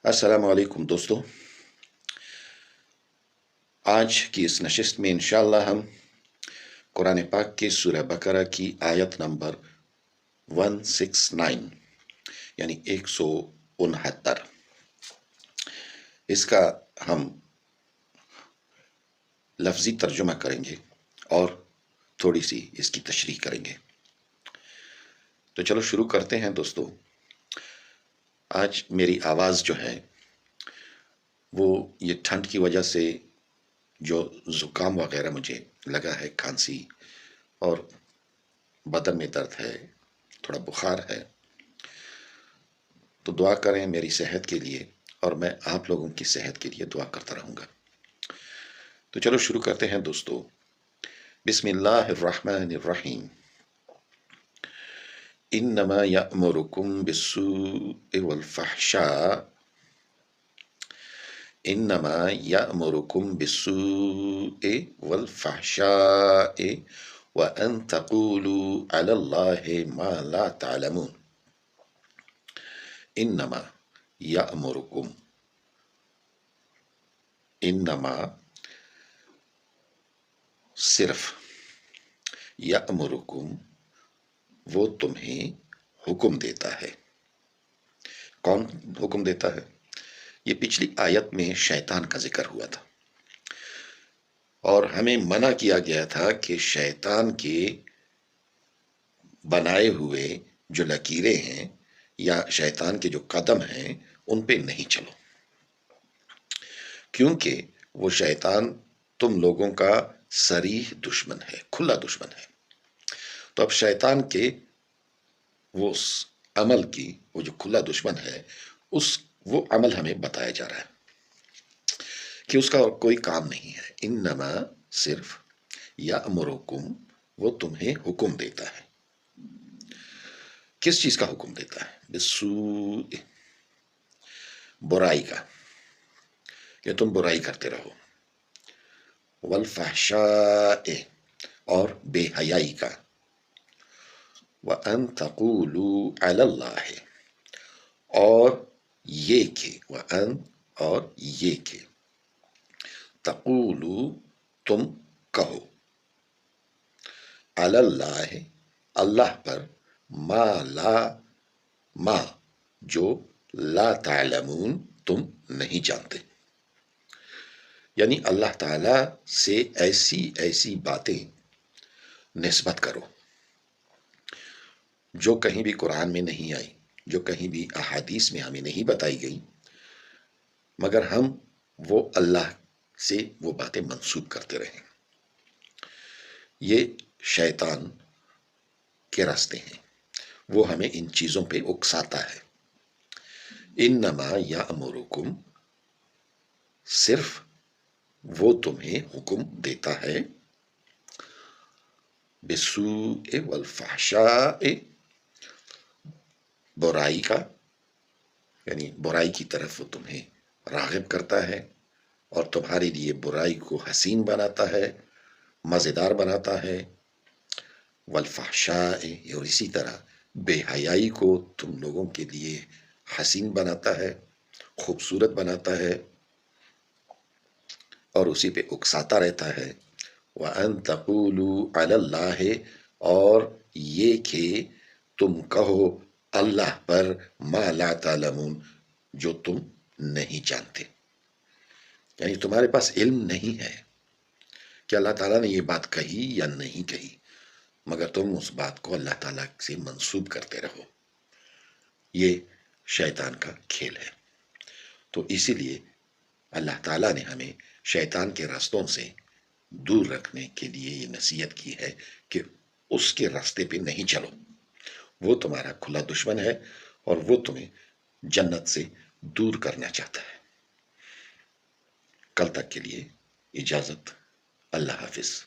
السلام علیکم دوستو، آج کی اس نشست میں انشاءاللہ ہم قرآن پاک کے سورہ بقرہ کی آیت نمبر 169 یعنی 169 اس کا ہم لفظی ترجمہ کریں گے اور تھوڑی سی اس کی تشریح کریں گے۔ تو چلو شروع کرتے ہیں دوستو۔ آج میری آواز جو ہے وہ یہ ٹھنڈ کی وجہ سے جو زکام وغیرہ مجھے لگا ہے، کھانسی اور بدن میں درد ہے، تھوڑا بخار ہے، تو دعا کریں میری صحت کے لیے اور میں آپ لوگوں کی صحت کے لیے دعا کرتا رہوں گا۔ تو چلو شروع کرتے ہیں دوستو۔ بسم اللہ الرحمن الرحیم۔ انما یأمرکم بالسوء والفحشاء انما یأمرکم بالسوء والفحشاء وان تقولوا علی اللہ ما لا تعلمون۔ انما یأمرکم، انما صرف، یأمرکم وہ تمہیں حکم دیتا ہے۔ کون حکم دیتا ہے؟ یہ پچھلی آیت میں شیطان کا ذکر ہوا تھا اور ہمیں منع کیا گیا تھا کہ شیطان کے بنائے ہوئے جو لکیریں ہیں یا شیطان کے جو قدم ہیں ان پہ نہیں چلو، کیونکہ وہ شیطان تم لوگوں کا صریح دشمن ہے، کھلا دشمن ہے۔ تو اب شیطان کے وہ عمل کی، وہ جو کھلا دشمن ہے، وہ عمل ہمیں بتایا جا رہا ہے کہ اس کا اور کوئی کام نہیں ہے۔ انما صرف، یأمرکم وہ تمہیں حکم دیتا ہے۔ کس چیز کا حکم دیتا ہے؟ بالسوء، برائی کا، کہ تم برائی کرتے رہو، والفحشاء اور بے حیائی کا، وَأَن تَقُولُوا عَلَى اللَّهِ اور یہ کہ، وَأَن اور یہ کہ، تَقُولُوا تم کہو، عَلَى اللَّهِ اللہ پر، ما جو لا تعلمون تم نہیں جانتے، یعنی اللہ تعالی سے ایسی باتیں نسبت کرو جو کہیں بھی قرآن میں نہیں آئی، جو کہیں بھی احادیث میں ہمیں نہیں بتائی گئی، مگر ہم وہ اللہ سے وہ باتیں منسوب کرتے رہیں۔ یہ شیطان کے راستے ہیں، وہ ہمیں ان چیزوں پہ اکساتا ہے۔ انما یأمرکم صرف وہ تمہیں حکم دیتا ہے، بالسوء والفحشاء برائی کا، یعنی برائی کی طرف وہ تمہیں راغب کرتا ہے اور تمہارے لیے برائی کو حسین بناتا ہے، مزیدار بناتا ہے، والفحشاء اور اسی طرح بے حیائی کو تم لوگوں کے لیے حسین بناتا ہے، خوبصورت بناتا ہے اور اسی پہ اکساتا رہتا ہے۔ وَأَن تَقُولُوا عَلَى اللَّهِ اور یہ کہ تم کہو اللہ پر، ما لا تعلمون جو تم نہیں جانتے، یعنی تمہارے پاس علم نہیں ہے کہ اللہ تعالیٰ نے یہ بات کہی یا نہیں کہی، مگر تم اس بات کو اللہ تعالیٰ سے منسوب کرتے رہو۔ یہ شیطان کا کھیل ہے۔ تو اسی لیے اللہ تعالیٰ نے ہمیں شیطان کے راستوں سے دور رکھنے کے لیے یہ نصیحت کی ہے کہ اس کے راستے پہ نہیں چلو، وہ تمہارا کھلا دشمن ہے اور وہ تمہیں جنت سے دور کرنا چاہتا ہے۔ کل تک کے لیے اجازت، اللہ حافظ۔